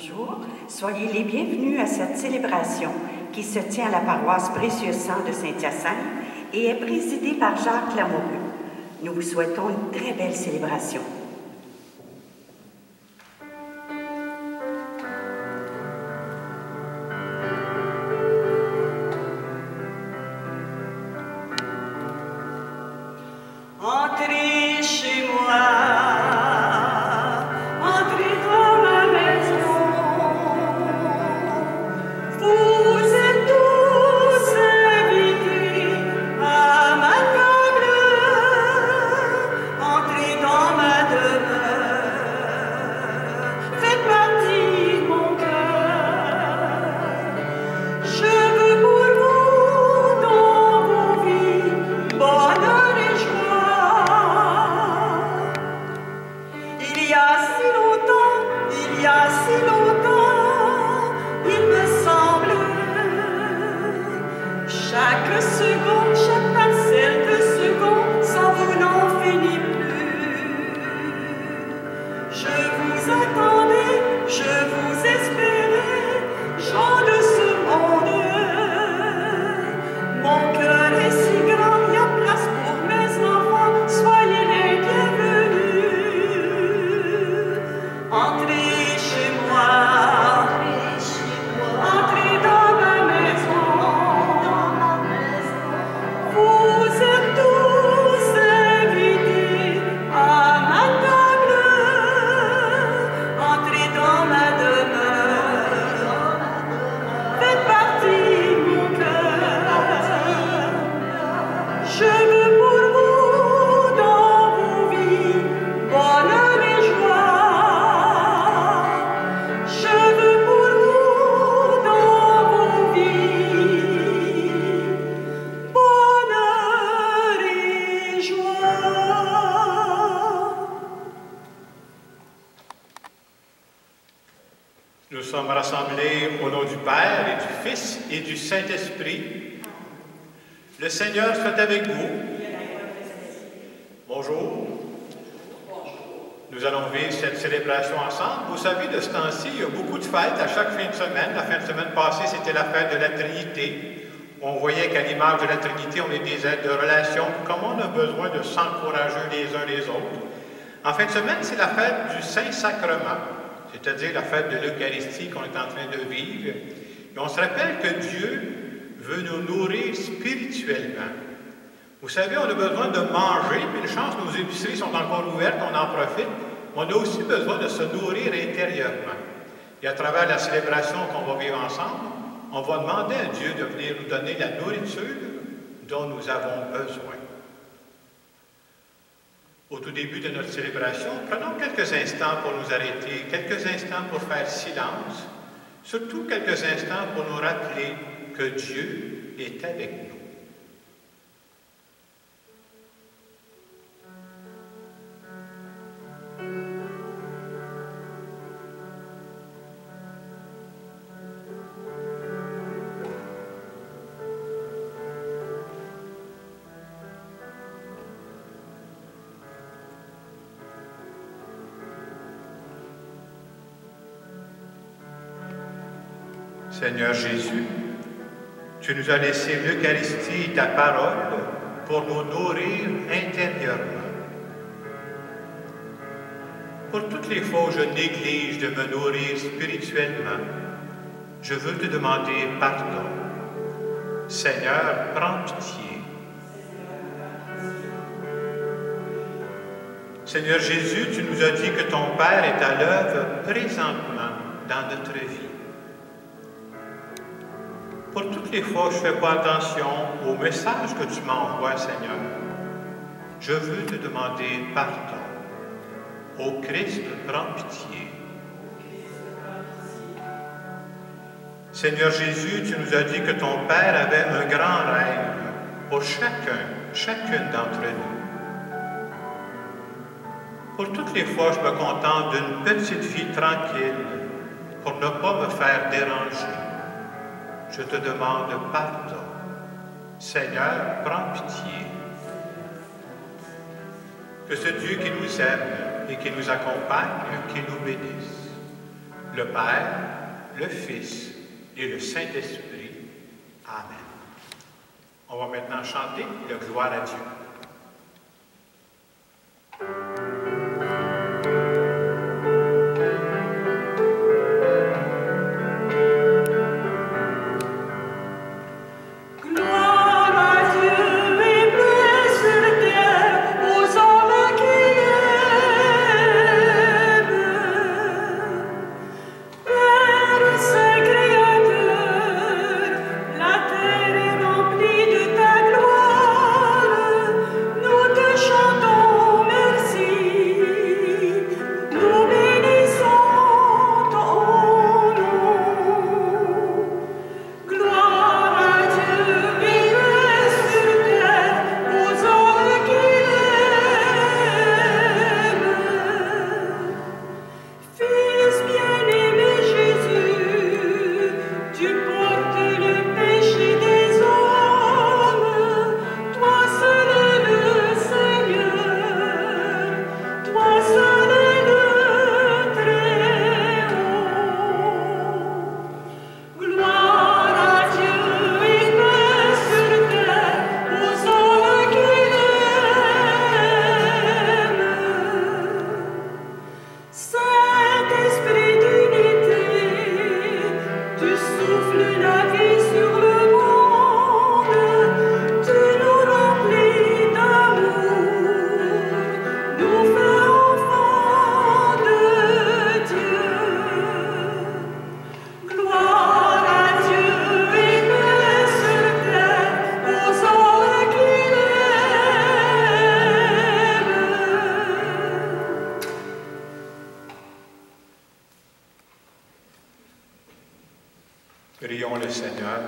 Bonjour, soyez les bienvenus à cette célébration qui se tient à la paroisse Précieux Sang de Saint-Hyacinthe et est présidée par Jacques Lamoureux. Nous vous souhaitons une très belle célébration. Entrez chez moi, entrez dans ma maison. Vous êtes tous invités à ma table. Entrez dans ma demeure, faites partie de mon cœur. Je veux pour vous dans vos vies bonheur et joie. Il y a si longtemps, il me semble, chaque seconde, chaque parcelle de seconde, sans vous n'en finit plus. Je vous attendais, je vous espérais, gens de ce monde. Mon cœur est si grand, il y a place pour mes enfants, soyez les bienvenus. Entrez chez moi, entrez dans ma maison. Vous êtes tous invités à ma table. Entrez dans ma demeure, faites partie de mon cœur. Je veux pour vous dans vos vies bonheur et joie. Je veux pour vous dans vos vies bonheur et joie. Nous sommes rassemblés au nom du Père et du Fils et du Saint-Esprit. Le Seigneur soit avec vous. Bonjour. Nous allons vivre cette célébration ensemble. Vous savez, de ce temps-ci, il y a beaucoup de fêtes à chaque fin de semaine. La fin de semaine passée, c'était la fête de la Trinité. On voyait qu'à l'image de la Trinité, on est des êtres de relation. Comme on a besoin de s'encourager les uns les autres. En fin de semaine, c'est la fête du Saint-Sacrement, c'est-à-dire la fête de l'Eucharistie qu'on est en train de vivre. Et on se rappelle que Dieu veut nous nourrir spirituellement. Vous savez, on a besoin de manger, puis une chance, nos épiceries sont encore ouvertes, on en profite. On a aussi besoin de se nourrir intérieurement. Et à travers la célébration qu'on va vivre ensemble, on va demander à Dieu de venir nous donner la nourriture dont nous avons besoin. Au tout début de notre célébration, prenons quelques instants pour nous arrêter, quelques instants pour faire silence, surtout quelques instants pour nous rappeler que Dieu est avec nous. Seigneur Jésus, tu nous as laissé l'Eucharistie et ta parole pour nous nourrir intérieurement. Pour toutes les fois où je néglige de me nourrir spirituellement, je veux te demander pardon. Seigneur, prends pitié. Seigneur Jésus, tu nous as dit que ton Père est à l'œuvre présentement dans notre vie. Pour toutes les fois où je ne fais pas attention au message que tu m'envoies, Seigneur, je veux te demander pardon. Ô Christ, prends pitié. Seigneur Jésus, tu nous as dit que ton Père avait un grand rêve pour chacune d'entre nous. Pour toutes les fois où je me contente d'une petite vie tranquille pour ne pas me faire déranger, je te demande pardon. Seigneur, prends pitié. Que ce Dieu qui nous aime et qui nous accompagne, qui nous bénisse. le Père, le Fils et le Saint-Esprit. Amen. On va maintenant chanter le Gloire à Dieu. Prions le Seigneur.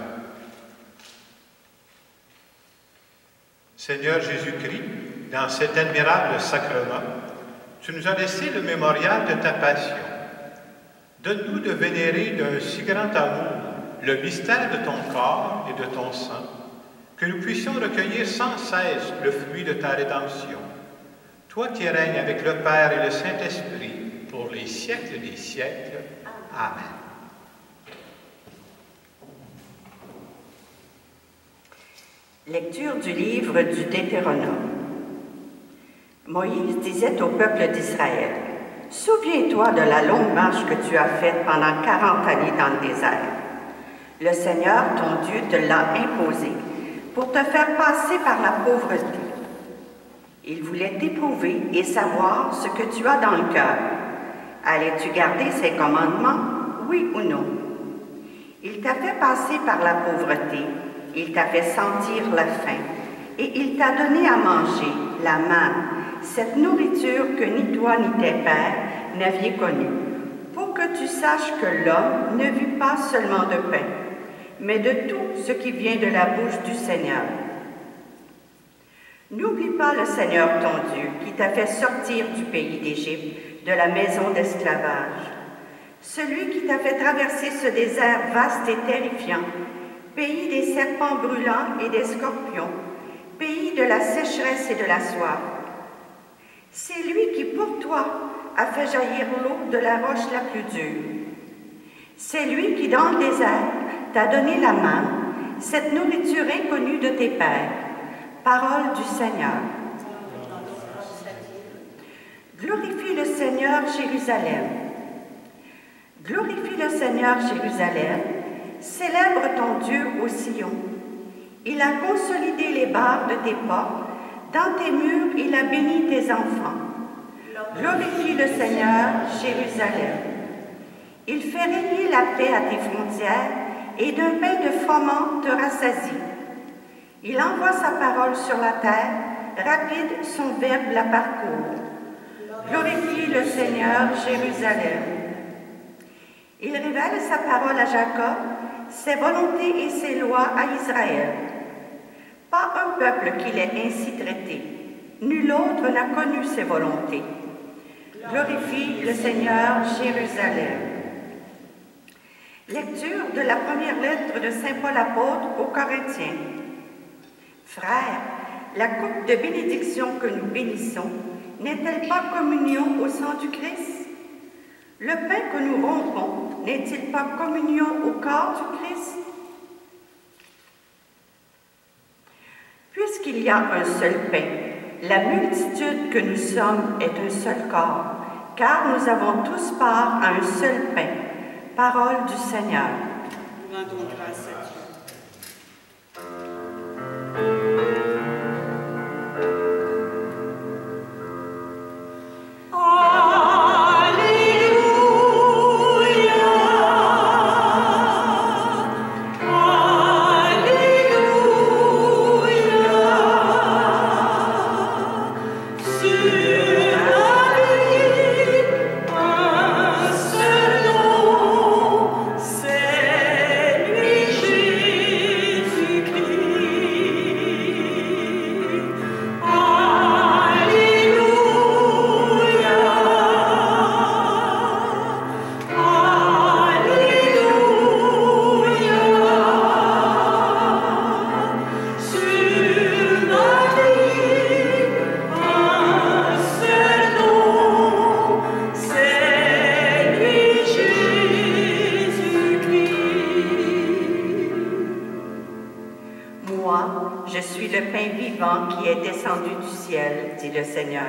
Seigneur Jésus-Christ, dans cet admirable sacrement, tu nous as laissé le mémorial de ta passion. Donne-nous de vénérer d'un si grand amour le mystère de ton corps et de ton sang, que nous puissions recueillir sans cesse le fruit de ta rédemption. Toi qui règnes avec le Père et le Saint-Esprit pour les siècles des siècles. Amen. Lecture du livre du Deutéronome. Moïse disait au peuple d'Israël, « Souviens-toi de la longue marche que tu as faite pendant 40 années dans le désert. Le Seigneur, ton Dieu, te l'a imposé pour te faire passer par la pauvreté. Il voulait t'éprouver et savoir ce que tu as dans le cœur. Allais-tu garder ses commandements, oui ou non? Il t'a fait passer par la pauvreté. Il t'a fait sentir la faim, et il t'a donné à manger la manne, cette nourriture que ni toi ni tes pères n'aviez connue, pour que tu saches que l'homme ne vit pas seulement de pain, mais de tout ce qui vient de la bouche du Seigneur. N'oublie pas le Seigneur ton Dieu, qui t'a fait sortir du pays d'Égypte, de la maison d'esclavage. Celui qui t'a fait traverser ce désert vaste et terrifiant, pays des serpents brûlants et des scorpions, pays de la sécheresse et de la soif. C'est lui qui, pour toi, a fait jaillir l'eau de la roche la plus dure. C'est lui qui, dans le désert, t'a donné la manne, cette nourriture inconnue de tes pères. Parole du Seigneur. Glorifie le Seigneur, Jérusalem. Glorifie le Seigneur, Jérusalem. Célèbre ton Dieu au Sion. Il a consolidé les barres de tes portes. Dans tes murs, il a béni tes enfants. Glorifie le Seigneur, Jérusalem. Il fait régner la paix à tes frontières et d'un pain de froment te rassasie. Il envoie sa parole sur la terre, rapide son verbe la parcourt. Glorifie le Seigneur, Jérusalem. Il révèle sa parole à Jacob, ses volontés et ses lois à Israël. Pas un peuple qui l'ait ainsi traité. Nul autre n'a connu ses volontés. Glorifie le Seigneur, Jérusalem. Lecture de la première lettre de saint Paul apôtre aux Corinthiens. Frères, la coupe de bénédiction que nous bénissons n'est-elle pas communion au sang du Christ? Le pain que nous rompons n'est-il pas communion au corps du Christ? Puisqu'il y a un seul pain, la multitude que nous sommes est un seul corps, car nous avons tous part à un seul pain. Parole du Seigneur. Nous rendons grâce à Dieu. Qui est descendu du ciel, dit le Seigneur.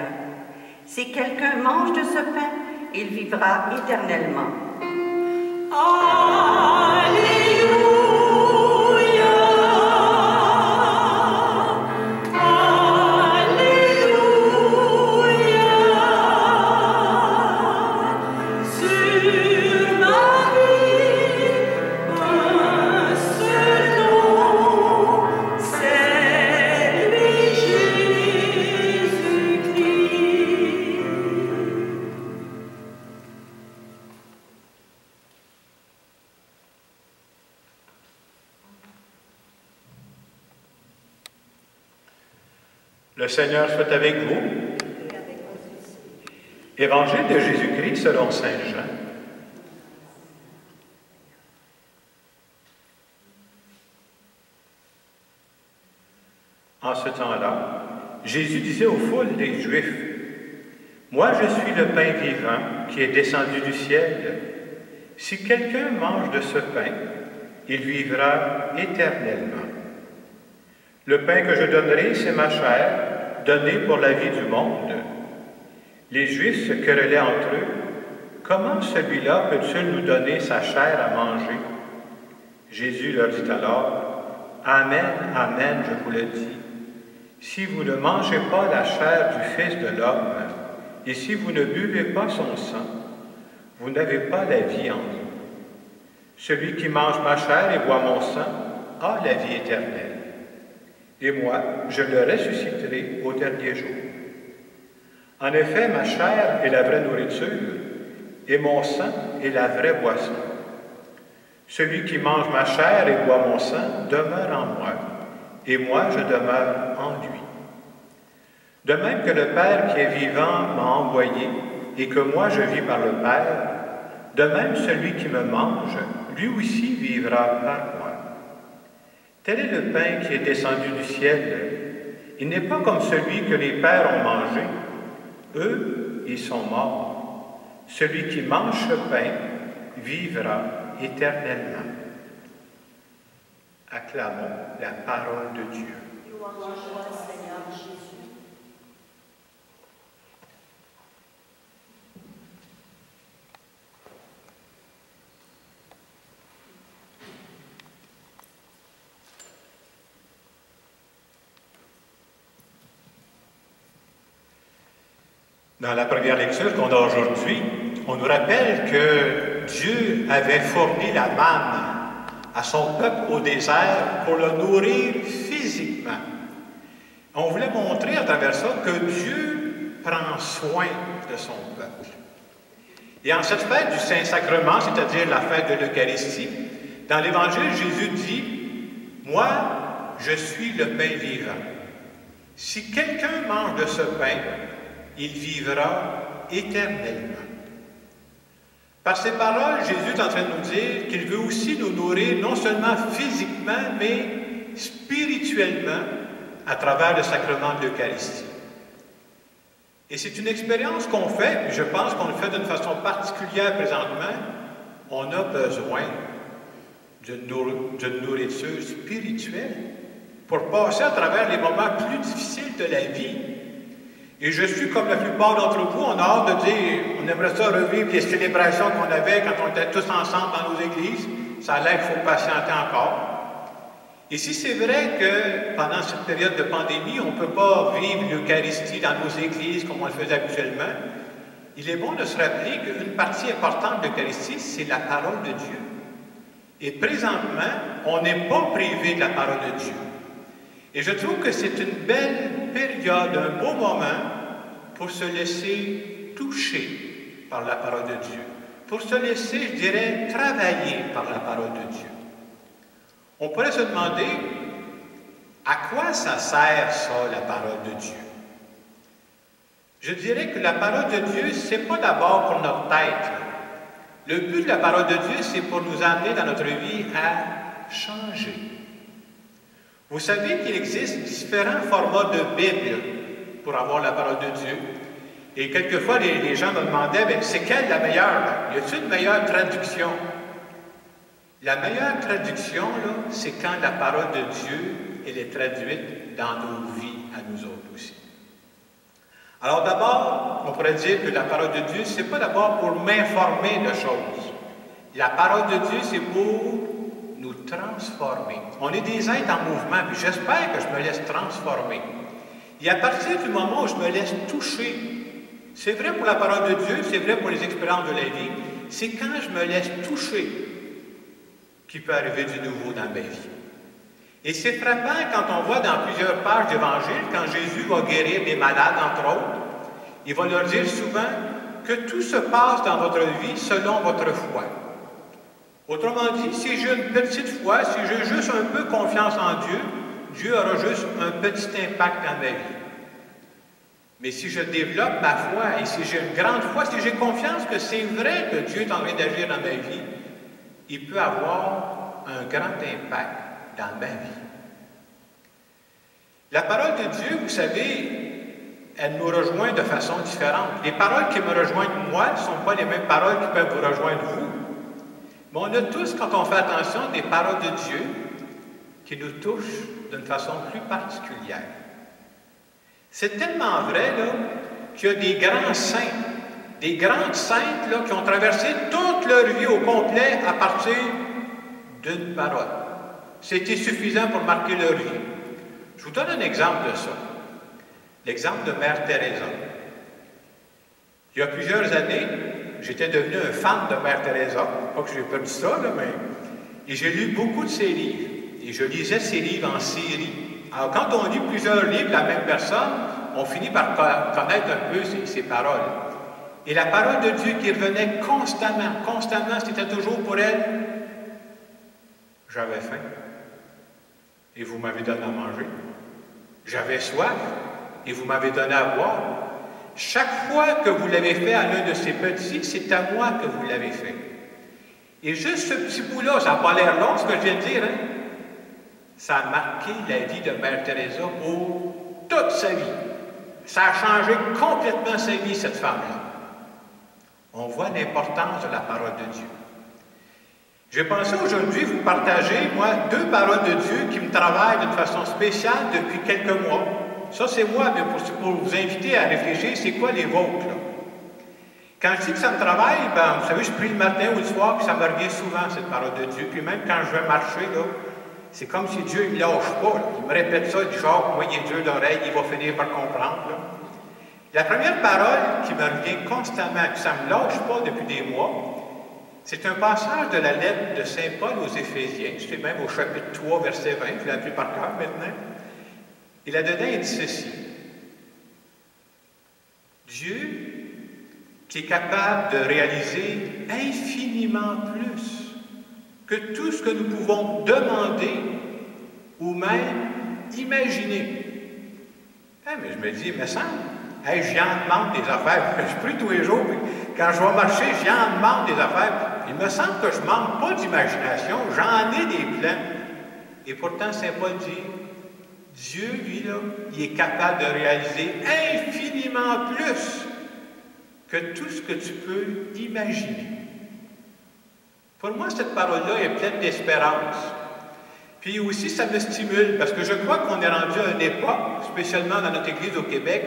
Si quelqu'un mange de ce pain, il vivra éternellement. Le Seigneur soit avec vous. Évangile de Jésus-Christ selon saint Jean. En ce temps-là, Jésus disait aux foules des Juifs, « Moi je suis le pain vivant qui est descendu du ciel. Si quelqu'un mange de ce pain, il vivra éternellement. Le pain que je donnerai, c'est ma chair, donnée pour la vie du monde. » Les Juifs se querellaient entre eux. « Comment celui-là peut-il nous donner sa chair à manger? » Jésus leur dit alors, « Amen, amen, je vous le dis. Si vous ne mangez pas la chair du Fils de l'homme, et si vous ne buvez pas son sang, vous n'avez pas la vie en vous. Celui qui mange ma chair et boit mon sang a la vie éternelle. Et moi, je le ressusciterai au dernier jour. En effet, ma chair est la vraie nourriture, et mon sang est la vraie boisson. Celui qui mange ma chair et boit mon sang demeure en moi, et moi je demeure en lui. De même que le Père qui est vivant m'a envoyé, et que moi je vis par le Père, de même celui qui me mange, lui aussi vivra par moi. Tel est le pain qui est descendu du ciel. Il n'est pas comme celui que les pères ont mangé. Eux, ils sont morts. Celui qui mange ce pain vivra éternellement. Acclamons la parole de Dieu. Louange au Seigneur Jésus. Dans la première lecture qu'on a aujourd'hui, on nous rappelle que Dieu avait fourni la manne à son peuple au désert pour le nourrir physiquement. On voulait montrer à travers ça que Dieu prend soin de son peuple. Et en cette fête du Saint-Sacrement, c'est-à-dire la fête de l'Eucharistie, dans l'Évangile, Jésus dit « Moi, je suis le pain vivant. Si quelqu'un mange de ce pain, il vivra éternellement. » Par ces paroles, Jésus est en train de nous dire qu'il veut aussi nous nourrir non seulement physiquement, mais spirituellement à travers le sacrement de l'Eucharistie. Et c'est une expérience qu'on fait, et je pense qu'on le fait d'une façon particulière présentement. On a besoin d'une nourriture spirituelle pour passer à travers les moments plus difficiles de la vie. Et je suis comme la plupart d'entre vous, on a hâte de dire, on aimerait ça revivre les célébrations qu'on avait quand on était tous ensemble dans nos églises. Ça a l'air qu'il faut patienter encore. Et si c'est vrai que pendant cette période de pandémie, on ne peut pas vivre l'Eucharistie dans nos églises comme on le faisait habituellement, il est bon de se rappeler qu'une partie importante de l'Eucharistie, c'est la parole de Dieu. Et présentement, on n'est pas privé de la parole de Dieu. Et je trouve que c'est une belle période, un beau moment pour se laisser toucher par la parole de Dieu, pour se laisser, je dirais, travailler par la parole de Dieu. On pourrait se demander, à quoi ça sert, ça, la parole de Dieu? Je dirais que la parole de Dieu, ce n'est pas d'abord pour notre tête. Le but de la parole de Dieu, c'est pour nous amener dans notre vie à changer. Vous savez qu'il existe différents formats de Bible pour avoir la parole de Dieu. Et quelquefois, les gens me demandaient, mais c'est quelle la meilleure? Y a-t-il une meilleure traduction? La meilleure traduction, là, c'est quand la parole de Dieu, elle est traduite dans nos vies, à nous autres aussi. Alors d'abord, on pourrait dire que la parole de Dieu, ce n'est pas d'abord pour m'informer de choses. La parole de Dieu, c'est pour nous transformer. On est des êtres en mouvement, puis j'espère que je me laisse transformer. Et à partir du moment où je me laisse toucher, c'est vrai pour la parole de Dieu, c'est vrai pour les expériences de la vie, c'est quand je me laisse toucher qu'il peut arriver du nouveau dans ma vie. Et c'est frappant quand on voit dans plusieurs pages d'Évangile, quand Jésus va guérir des malades, entre autres, il va leur dire souvent que tout se passe dans votre vie selon votre foi. Autrement dit, si j'ai une petite foi, si j'ai juste un peu confiance en Dieu, Dieu aura juste un petit impact dans ma vie. Mais si je développe ma foi et si j'ai une grande foi, si j'ai confiance que c'est vrai que Dieu est en train d'agir dans ma vie, il peut avoir un grand impact dans ma vie. La parole de Dieu, vous savez, elle nous rejoint de façon différente. Les paroles qui me rejoignent moi ne sont pas les mêmes paroles qui peuvent vous rejoindre vous. Mais on a tous, quand on fait attention, des paroles de Dieu qui nous touchent d'une façon plus particulière. C'est tellement vrai là, qu'il y a des grands saints, des grandes saintes là, qui ont traversé toute leur vie au complet à partir d'une parole. C'était suffisant pour marquer leur vie. Je vous donne un exemple de ça. L'exemple de Mère Teresa. Il y a plusieurs années, j'étais devenu un fan de Mère Teresa. Pas que j'ai perdu ça, là, mais... Et j'ai lu beaucoup de ses livres. Et je lisais ses livres en série. Alors, quand on lit plusieurs livres de la même personne, on finit par connaître un peu ses paroles. Et la parole de Dieu qui revenait constamment, c'était toujours pour elle. J'avais faim. Et vous m'avez donné à manger. J'avais soif, et vous m'avez donné à boire. Chaque fois que vous l'avez fait à l'un de ces petits, c'est à moi que vous l'avez fait. Et juste ce petit bout-là, ça n'a pas l'air long, ce que je viens de dire, hein? Ça a marqué la vie de Mère Teresa pour toute sa vie. Ça a changé complètement sa vie, cette femme-là. On voit l'importance de la parole de Dieu. J'ai pensé aujourd'hui vous partager, moi, 2 paroles de Dieu qui me travaillent d'une façon spéciale depuis quelques mois. Ça, c'est moi, mais pour vous inviter à réfléchir, c'est quoi les vôtres, là? Quand je dis que ça me travaille, ben, vous savez, je prie le matin ou le soir, puis ça me revient souvent, cette parole de Dieu. Puis même quand je vais marcher, là, c'est comme si Dieu ne me lâche pas, là. Il me répète ça, il dit, genre, moi, il est dur d'oreille, il va finir par comprendre, là. La première parole qui me revient constamment, puis ça ne me lâche pas depuis des mois, c'est un passage de la lettre de Saint Paul aux Éphésiens, c'est même au chapitre 3, verset 20, je l'ai appris par cœur maintenant. Et là-dedans, il dit ceci. Dieu, qui est capable de réaliser infiniment plus que tout ce que nous pouvons demander ou même imaginer. Ah, mais je me dis, il me semble, hey, j'y en demande des affaires. Je prie tous les jours, puis quand je vais marcher, j'y en demande des affaires. Il me semble que je ne manque pas d'imagination, j'en ai des plans. Et pourtant, Saint Paul dit, Dieu, lui, là, il est capable de réaliser infiniment plus que tout ce que tu peux imaginer. Pour moi, cette parole-là est pleine d'espérance. Puis aussi, ça me stimule, parce que je crois qu'on est rendu à une époque, spécialement dans notre Église au Québec,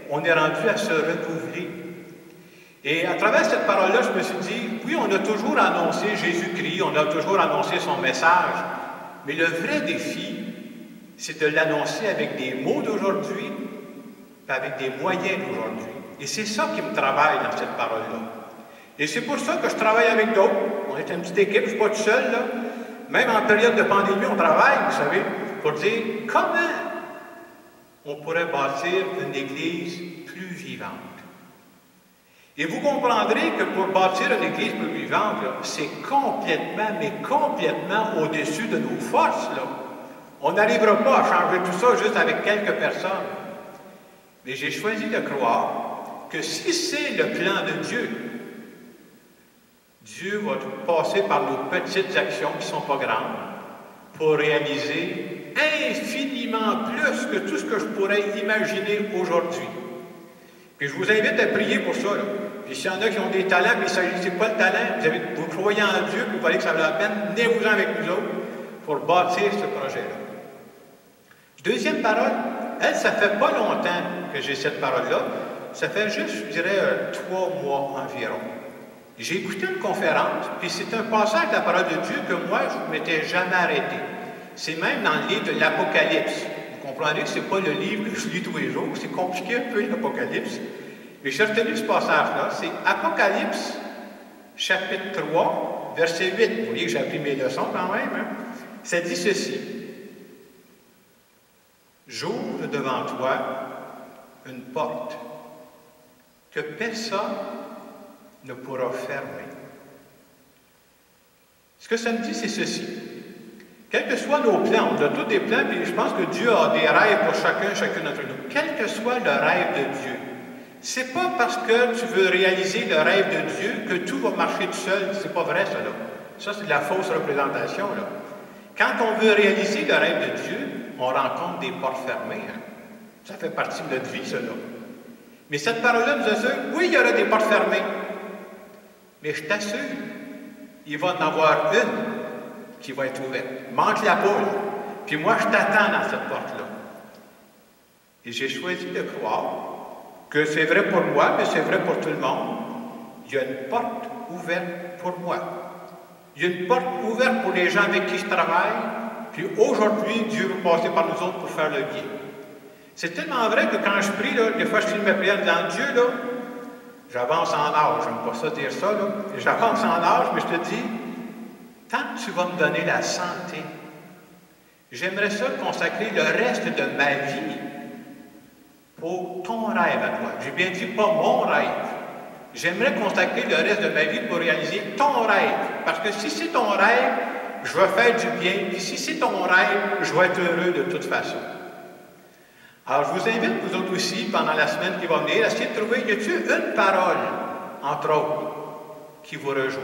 on est rendu à se renouveler. Et à travers cette parole-là, je me suis dit, oui, on a toujours annoncé Jésus-Christ, on a toujours annoncé son message, mais le vrai défi, c'est de l'annoncer avec des mots d'aujourd'hui, avec des moyens d'aujourd'hui. Et c'est ça qui me travaille dans cette parole-là. Et c'est pour ça que je travaille avec d'autres. On est une petite équipe, je ne suis pas tout seul, là. Même en période de pandémie, on travaille, vous savez, pour dire comment on pourrait bâtir une Église plus vivante. Et vous comprendrez que pour bâtir une Église plus vivante, c'est complètement, mais complètement au-dessus de nos forces, là. On n'arrivera pas à changer tout ça juste avec quelques personnes. Mais j'ai choisi de croire que si c'est le plan de Dieu, Dieu va passer par nos petites actions qui ne sont pas grandes pour réaliser infiniment plus que tout ce que je pourrais imaginer aujourd'hui. Puis je vous invite à prier pour ça, là. Puis s'il y en a qui ont des talents, mais il s'agit, c'est quoi le talent? Vous croyez en Dieu, puis vous voyez que ça vaut la peine, venez-vous-en avec nous autres pour bâtir ce projet-là. Deuxième parole, elle, ça fait pas longtemps que j'ai cette parole-là. Ça fait juste, je dirais, 3 mois environ. J'ai écouté une conférence, puis c'est un passage de la parole de Dieu que moi, je ne m'étais jamais arrêté. C'est même dans le livre de l'Apocalypse. Vous comprenez que ce n'est pas le livre que je lis tous les jours, c'est compliqué un peu l'Apocalypse. Mais j'ai retenu ce passage-là, c'est Apocalypse, chapitre 3, verset 8. Vous voyez que j'ai appris mes leçons quand même. Hein? Ça dit ceci. J'ouvre devant toi une porte que personne ne pourra fermer. Ce que ça me dit, c'est ceci. Quels que soient nos plans, on a tous des plans, puis je pense que Dieu a des rêves pour chacun d'entre nous. Quel que soit le rêve de Dieu, c'est pas parce que tu veux réaliser le rêve de Dieu que tout va marcher tout seul. C'est pas vrai, ça, là. Ça, c'est de la fausse représentation, là. Quand on veut réaliser le rêve de Dieu, on rencontre des portes fermées. Hein. Ça fait partie de notre vie, ça, là. Mais cette parole-là nous assure, oui, il y aura des portes fermées. Mais je t'assure, il va en avoir une qui va être ouverte. Manque la poule. Puis moi, je t'attends dans cette porte-là. Et j'ai choisi de croire que c'est vrai pour moi, mais c'est vrai pour tout le monde. Il y a une porte ouverte pour moi. Il y a une porte ouverte pour les gens avec qui je travaille. Puis aujourd'hui, Dieu veut passer par nous autres pour faire le bien. C'est tellement vrai que quand je prie, là, des fois je finis ma prière dans Dieu, là, j'avance en âge. J'aime pas ça dire ça, là. J'avance en âge, mais je te dis, tant que tu vas me donner la santé, j'aimerais ça consacrer le reste de ma vie pour ton rêve à toi. J'ai bien dit pas mon rêve. J'aimerais consacrer le reste de ma vie pour réaliser ton rêve. Parce que si c'est ton rêve, je vais faire du bien. Puis si c'est ton rêve, je vais être heureux de toute façon. Alors, je vous invite, vous autres aussi, pendant la semaine qui va venir, à essayer de trouver, y a-t-il une parole, entre autres, qui vous rejoint?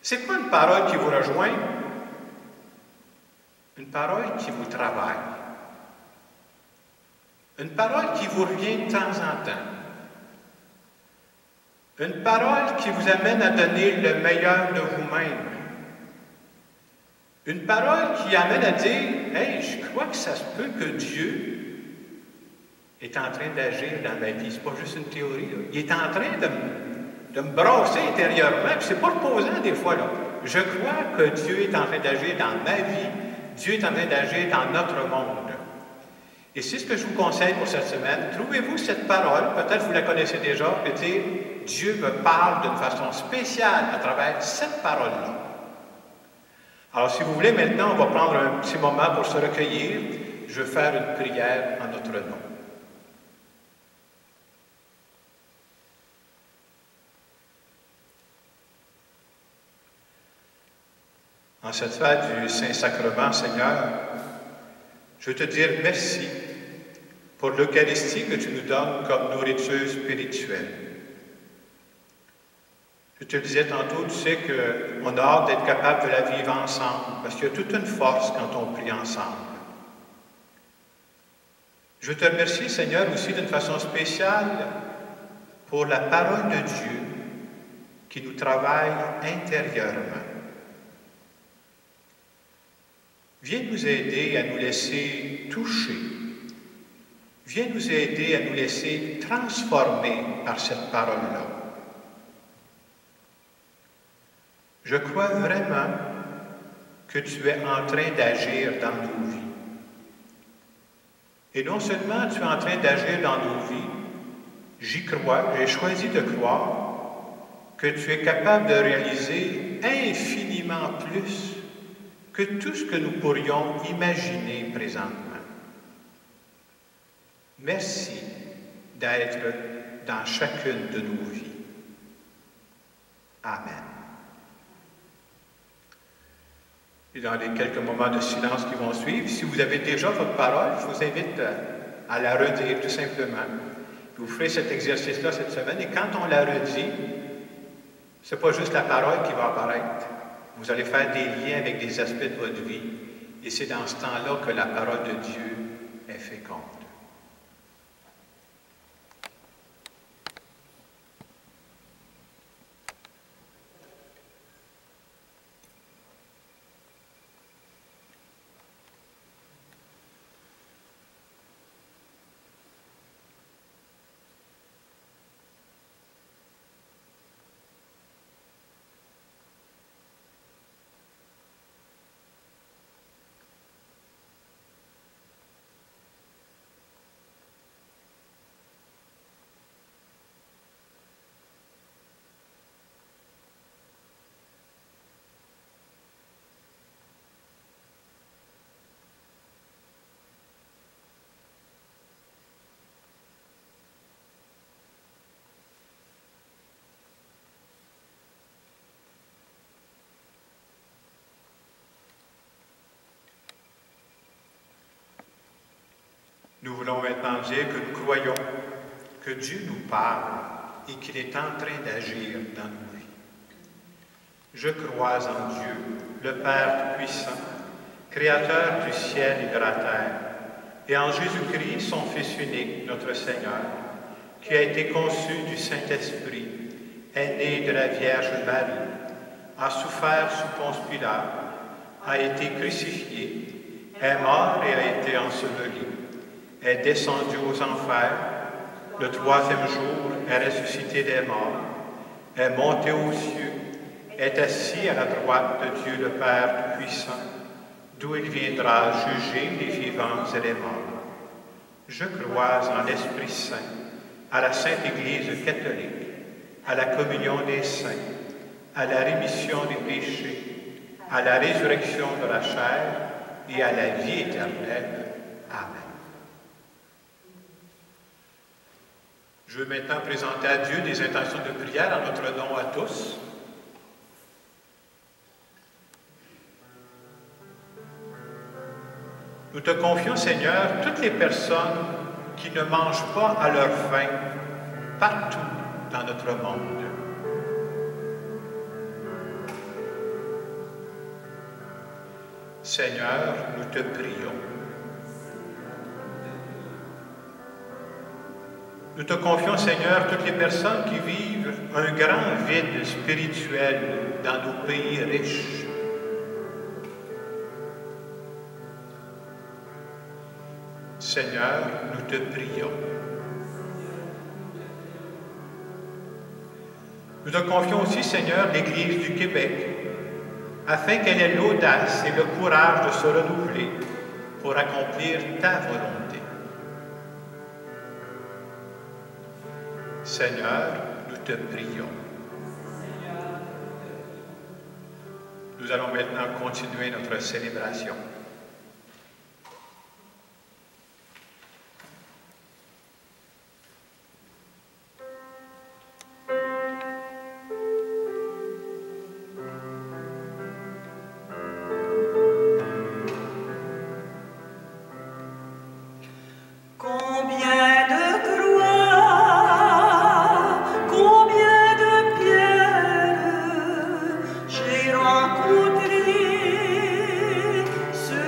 C'est quoi une parole qui vous rejoint? Une parole qui vous travaille. Une parole qui vous revient de temps en temps. Une parole qui vous amène à donner le meilleur de vous-même. Une parole qui amène à dire, « Hey, je crois que ça se peut que Dieu est en train d'agir dans ma vie. » C'est pas juste une théorie, là. Il est en train de me brasser intérieurement, puis c'est pas reposant des fois, là. Je crois que Dieu est en train d'agir dans ma vie. Dieu est en train d'agir dans notre monde. Et c'est ce que je vous conseille pour cette semaine. Trouvez-vous cette parole, peut-être vous la connaissez déjà, et dire, Dieu me parle d'une façon spéciale à travers cette parole-là. Alors, si vous voulez, maintenant, on va prendre un petit moment pour se recueillir. Je vais faire une prière en notre nom. En cette fête du Saint-Sacrement, Seigneur, je veux te dire merci pour l'Eucharistie que tu nous donnes comme nourriture spirituelle. Je te le disais tantôt, tu sais qu'on a hâte d'être capable de la vivre ensemble, parce qu'il y a toute une force quand on prie ensemble. Je te remercie, Seigneur, aussi d'une façon spéciale pour la parole de Dieu qui nous travaille intérieurement. Viens nous aider à nous laisser toucher. Viens nous aider à nous laisser transformer par cette parole-là. Je crois vraiment que tu es en train d'agir dans nos vies. Et non seulement tu es en train d'agir dans nos vies, j'y crois, j'ai choisi de croire que tu es capable de réaliser infiniment plus que tout ce que nous pourrions imaginer présentement. Merci d'être dans chacune de nos vies. Amen. Et dans les quelques moments de silence qui vont suivre, si vous avez déjà votre parole, je vous invite à la redire tout simplement. Vous ferez cet exercice-là cette semaine et quand on la redit, ce n'est pas juste la parole qui va apparaître. Vous allez faire des liens avec des aspects de votre vie et c'est dans ce temps-là que la parole de Dieu est féconde. Nous voulons maintenant dire que nous croyons que Dieu nous parle et qu'il est en train d'agir dans nos vies. Je crois en Dieu, le Père Tout-Puissant, Créateur du ciel et de la terre, et en Jésus-Christ, son Fils unique, notre Seigneur, qui a été conçu du Saint-Esprit, est né de la Vierge Marie, a souffert sous Ponce Pilate, a été crucifié, est mort et a été enseveli, est descendu aux enfers, le troisième jour est ressuscité des morts, est monté aux cieux, est assis à la droite de Dieu le Père Tout-Puissant, d'où il viendra juger les vivants et les morts. Je crois en l'Esprit Saint, à la Sainte Église catholique, à la communion des saints, à la rémission des péchés, à la résurrection de la chair et à la vie éternelle. Amen. Je veux maintenant présenter à Dieu des intentions de prière en notre nom à tous. Nous te confions, Seigneur, toutes les personnes qui ne mangent pas à leur faim partout dans notre monde. Seigneur, nous te prions. Nous te confions, Seigneur, toutes les personnes qui vivent un grand vide spirituel dans nos pays riches. Seigneur, nous te prions. Nous te confions aussi, Seigneur, l'Église du Québec, afin qu'elle ait l'audace et le courage de se renouveler pour accomplir ta volonté. Seigneur, nous te prions. Nous allons maintenant continuer notre célébration. Sur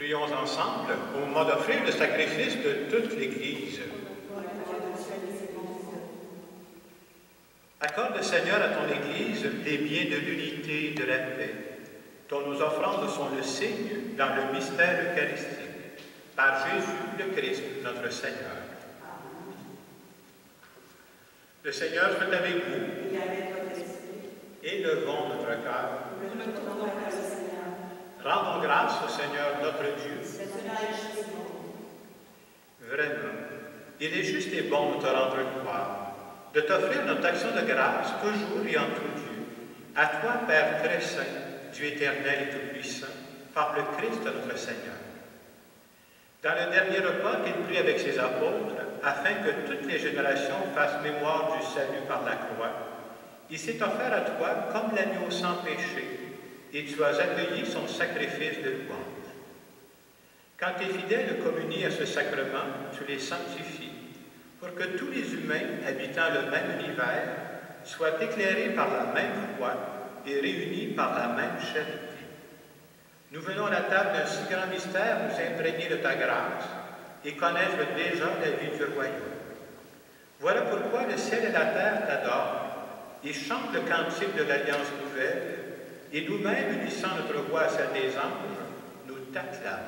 Prions ensemble au moment d'offrir le sacrifice de toute l'Église. Accorde, Seigneur, à ton Église les biens de l'unité et de la paix, dont nos offrandes sont le signe dans le mystère eucharistique, par Jésus le Christ, notre Seigneur. Le Seigneur soit avec vous. Élevons notre cœur. Rendons grâce au Seigneur notre Dieu. Vraiment, il est juste et bon de te rendre gloire, de t'offrir notre action de grâce toujours et en tout lieu. À toi, Père très saint, Dieu éternel et tout-puissant, par le Christ notre Seigneur. Dans le dernier repas qu'il prit avec ses apôtres, afin que toutes les générations fassent mémoire du salut par la croix, il s'est offert à toi comme l'agneau sans péché, et tu as accueilli son sacrifice de louange. Quand tes fidèles communient à ce sacrement, tu les sanctifies, pour que tous les humains habitant le même univers soient éclairés par la même foi et réunis par la même charité. Nous venons à la table d'un si grand mystère nous imprégner de ta grâce et connaître déjà la vie du royaume. Voilà pourquoi le ciel et la terre t'adorent et chantent le cantique de l'Alliance nouvelle, et nous-mêmes, unissant notre voix à celle des anges, nous t'acclamons.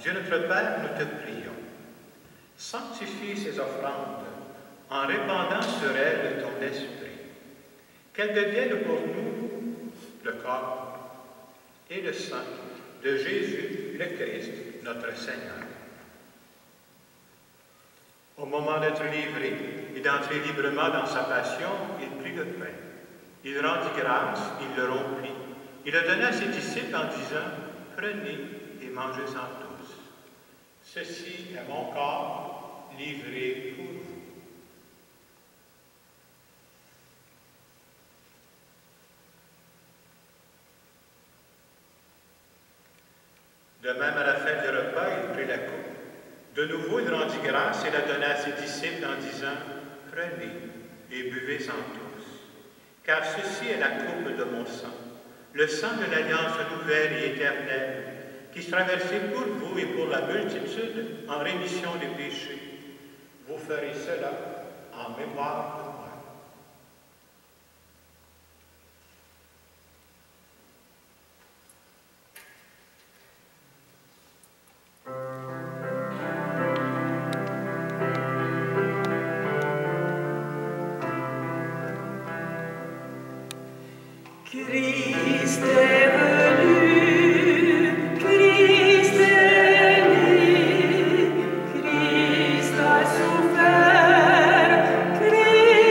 Dieu notre Père, nous te prions. Sanctifie ces offrandes en répandant sur elles ton esprit. Qu'elles deviennent pour nous le corps et le sang de Jésus le Christ, notre Seigneur. Au moment d'être livré et d'entrer librement dans sa passion, il prit le pain. Il rendit grâce, il le rompit. Il le donna à ses disciples en disant, « Prenez et mangez-en tous. Ceci est mon corps livré pour vous. » De même, à la fin du repas, il prit la coupe. De nouveau, il rendit grâce et la donna à ses disciples en disant, « Prenez et buvez-en tous, car ceci est la coupe de mon sang, le sang de l'alliance nouvelle et éternelle, qui sera versé pour vous et pour la multitude en rémission des péchés. Vous ferez cela en mémoire de moi. » Christ est venu, Christ est né, Christ a souffert, Christ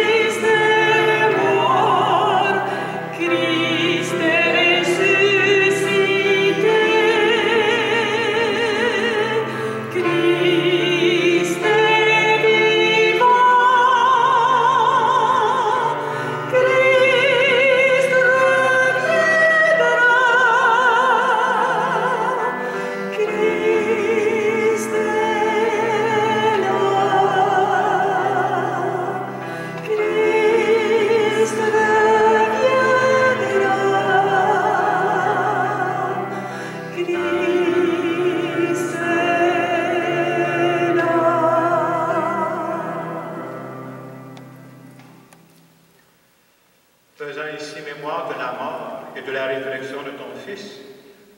ici mémoire de la mort et de la résurrection de ton Fils,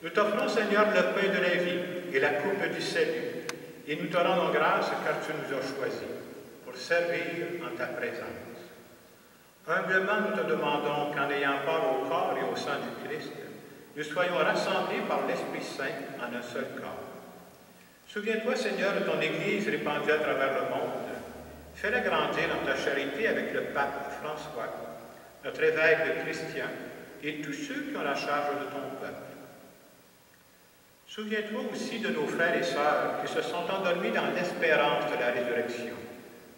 nous t'offrons, Seigneur, le pain de la vie et la coupe du salut, et nous te rendons grâce car tu nous as choisis pour servir en ta présence. Humblement, nous te demandons qu'en ayant part au corps et au sang du Christ, nous soyons rassemblés par l'Esprit Saint en un seul corps. Souviens-toi, Seigneur, de ton Église répandue à travers le monde. Fais-la grandir dans ta charité avec le pape François, notre évêque de Christian et tous ceux qui ont la charge de ton peuple. Souviens-toi aussi de nos frères et sœurs qui se sont endormis dans l'espérance de la résurrection,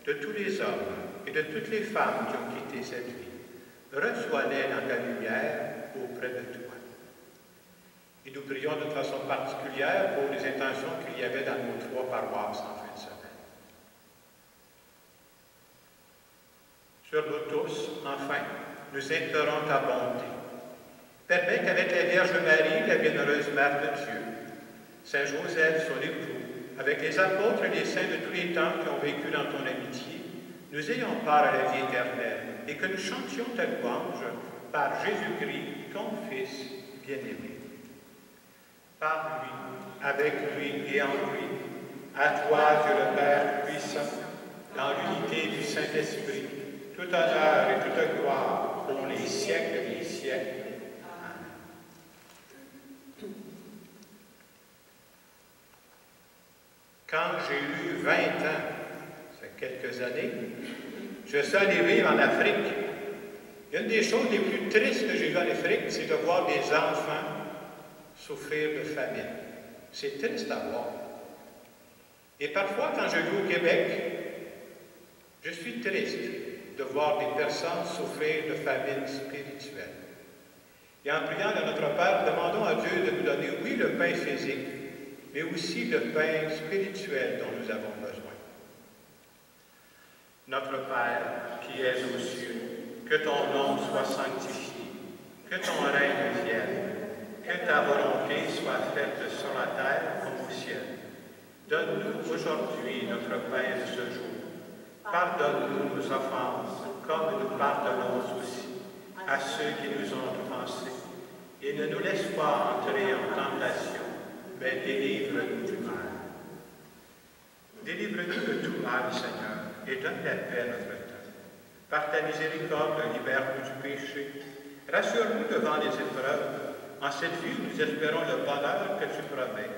de tous les hommes et de toutes les femmes qui ont quitté cette vie. Reçois-les dans ta lumière auprès de toi. Et nous prions de façon particulière pour les intentions qu'il y avait dans nos 3 paroisses en fin de semaine. Sur nous tous, enfin, nous implorons ta bonté. Permets qu'avec la Vierge Marie, la bienheureuse Mère de Dieu, Saint Joseph, son époux, avec les apôtres et les saints de tous les temps qui ont vécu dans ton amitié, nous ayons part à la vie éternelle et que nous chantions ta louange par Jésus-Christ, ton Fils bien-aimé. Par lui, avec lui et en lui, à toi, Dieu le Père puissant, dans l'unité du Saint-Esprit, tout honneur et toute gloire pour les siècles des siècles. Amen. Quand j'ai eu 20 ans, c'est quelques années, je suis allé vivre en Afrique. Une des choses les plus tristes que j'ai vues en Afrique, c'est de voir des enfants souffrir de famine. C'est triste à voir. Et parfois, quand je vais au Québec, je suis triste de voir des personnes souffrir de famine spirituelle. Et en priant à notre Père, demandons à Dieu de nous donner, oui, le pain physique, mais aussi le pain spirituel dont nous avons besoin. Notre Père, qui es aux cieux, que ton nom soit sanctifié, que ton règne vienne, que ta volonté soit faite sur la terre comme au ciel. Donne-nous aujourd'hui notre pain de ce jour. Pardonne-nous nos offenses, comme nous pardonnons aussi à ceux qui nous ont offensés. Et ne nous laisse pas entrer en tentation, mais délivre-nous du mal. Délivre-nous de tout mal, Seigneur, et donne la paix à notre temps. Par ta miséricorde, libère-nous du péché. Rassure-nous devant les épreuves. En cette vie où nous espérons le bonheur que tu promets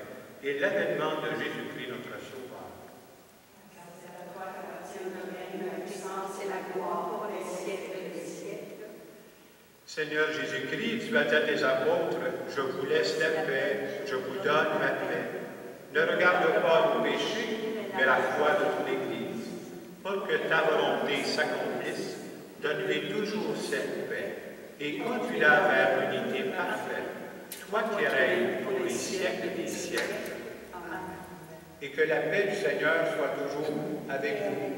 et l'avènement de Jésus-Christ, notre Sauveur. Car c'est à toi qu'appartient le règne, la puissance et la gloire pour les siècles des siècles. Seigneur Jésus-Christ, tu as dit à tes apôtres, je vous laisse la paix, je vous donne ma paix. Ne regarde pas nos péchés, mais la foi de toute l'Église. Pour que ta volonté s'accomplisse, donne-lui toujours cette paix et conduis-la vers l'unité parfaite, toi qui règnes pour les siècles des siècles. Amen. Et que la paix du Seigneur soit toujours avec vous.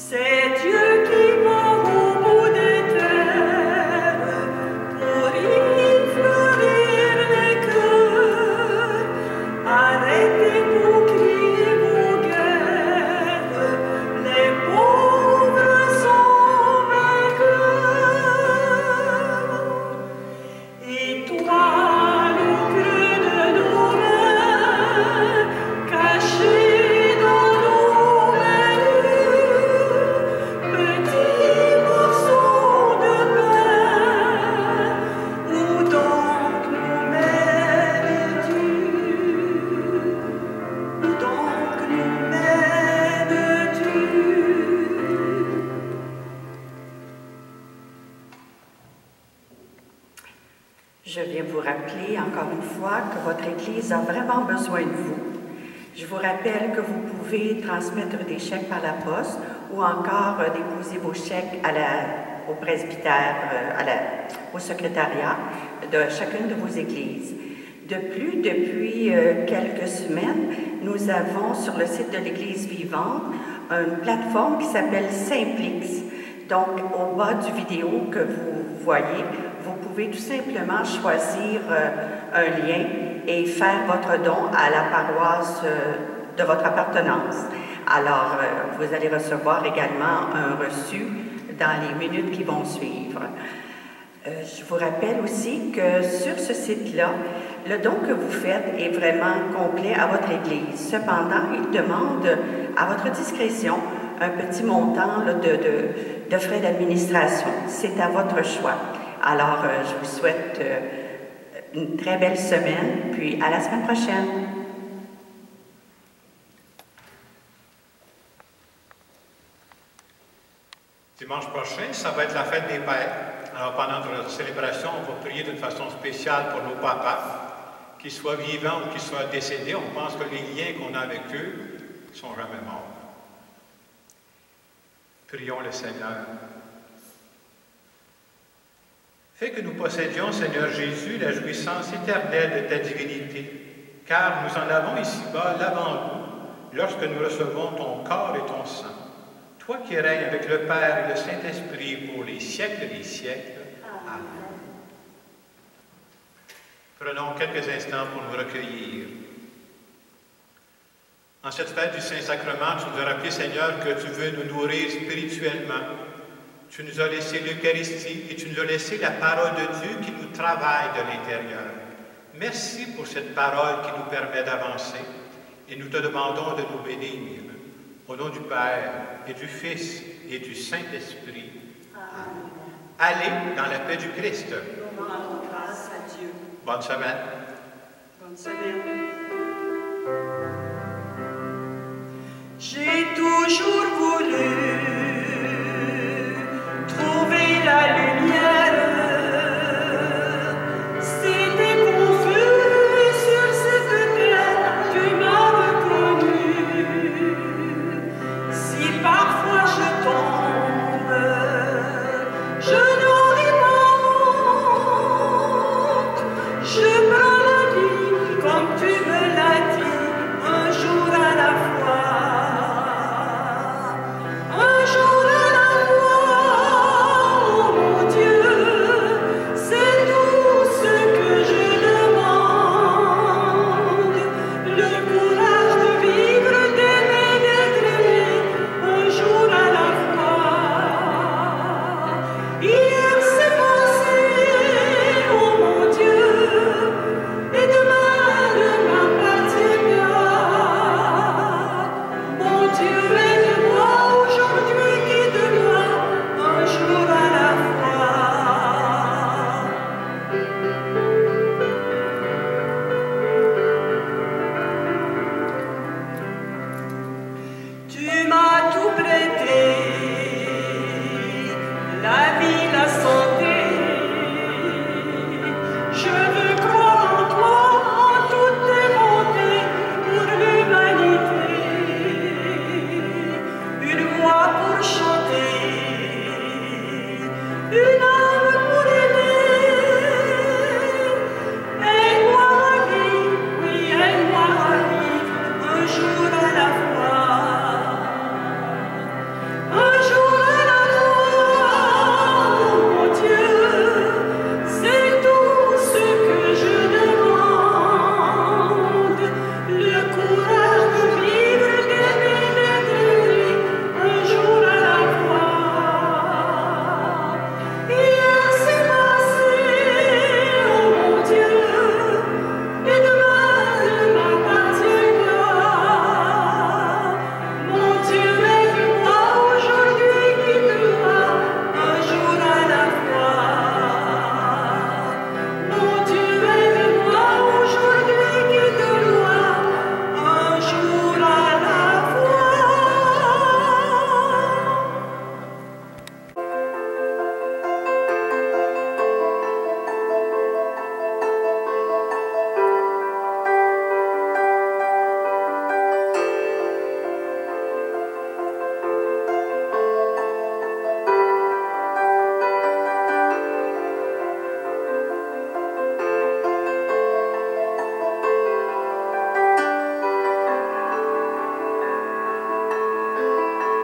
C'est Dieu qui va au bout des terres pour y fleurir les cœurs. Arrêtez vos cris, vos guerres, les pauvres sont vainqueurs. Étoile au creux de nos mains, cachée dans nos menus, petits morceaux de pain, où donc nous mènes-tu? Où donc nous mènes-tu? Je viens vous rappeler encore une fois que votre Église a vraiment besoin de vous. Je vous rappelle que vous pouvez transmettre des chèques par la poste ou encore déposer vos chèques au presbytère, au secrétariat de chacune de vos églises. De plus, depuis quelques semaines, nous avons sur le site de l'Église vivante une plateforme qui s'appelle Simplix. Donc, au bas du vidéo que vous voyez, vous pouvez tout simplement choisir un lien et faire votre don à la paroisse de votre appartenance. Alors, vous allez recevoir également un reçu dans les minutes qui vont suivre. Je vous rappelle aussi que sur ce site-là, le don que vous faites est vraiment complet à votre Église. Cependant, il demande à votre discrétion un petit montant là, de frais d'administration. C'est à votre choix. Alors, je vous souhaite une très belle semaine, puis à la semaine prochaine. Dimanche prochain, ça va être la fête des pères. Alors, pendant notre célébration, on va prier d'une façon spéciale pour nos papas, qu'ils soient vivants ou qu'ils soient décédés. On pense que les liens qu'on a avec eux ne sont jamais morts. Prions le Seigneur. Fais que nous possédions, Seigneur Jésus, la jouissance éternelle de ta divinité, car nous en avons ici-bas l'avant-goût lorsque nous recevons ton corps et ton sang. Toi qui règnes avec le Père et le Saint-Esprit pour les siècles des siècles. Amen. Prenons quelques instants pour nous recueillir. En cette fête du Saint-Sacrement, tu nous as rappelé, Seigneur, que tu veux nous nourrir spirituellement. Tu nous as laissé l'Eucharistie et tu nous as laissé la parole de Dieu qui nous travaille de l'intérieur. Merci pour cette parole qui nous permet d'avancer et nous te demandons de nous bénir. Au nom du Père et du Fils et du Saint-Esprit. Amen. Allez dans la paix du Christ. Nous rendons grâce à Dieu. Bonne semaine. Bonne semaine. J'ai toujours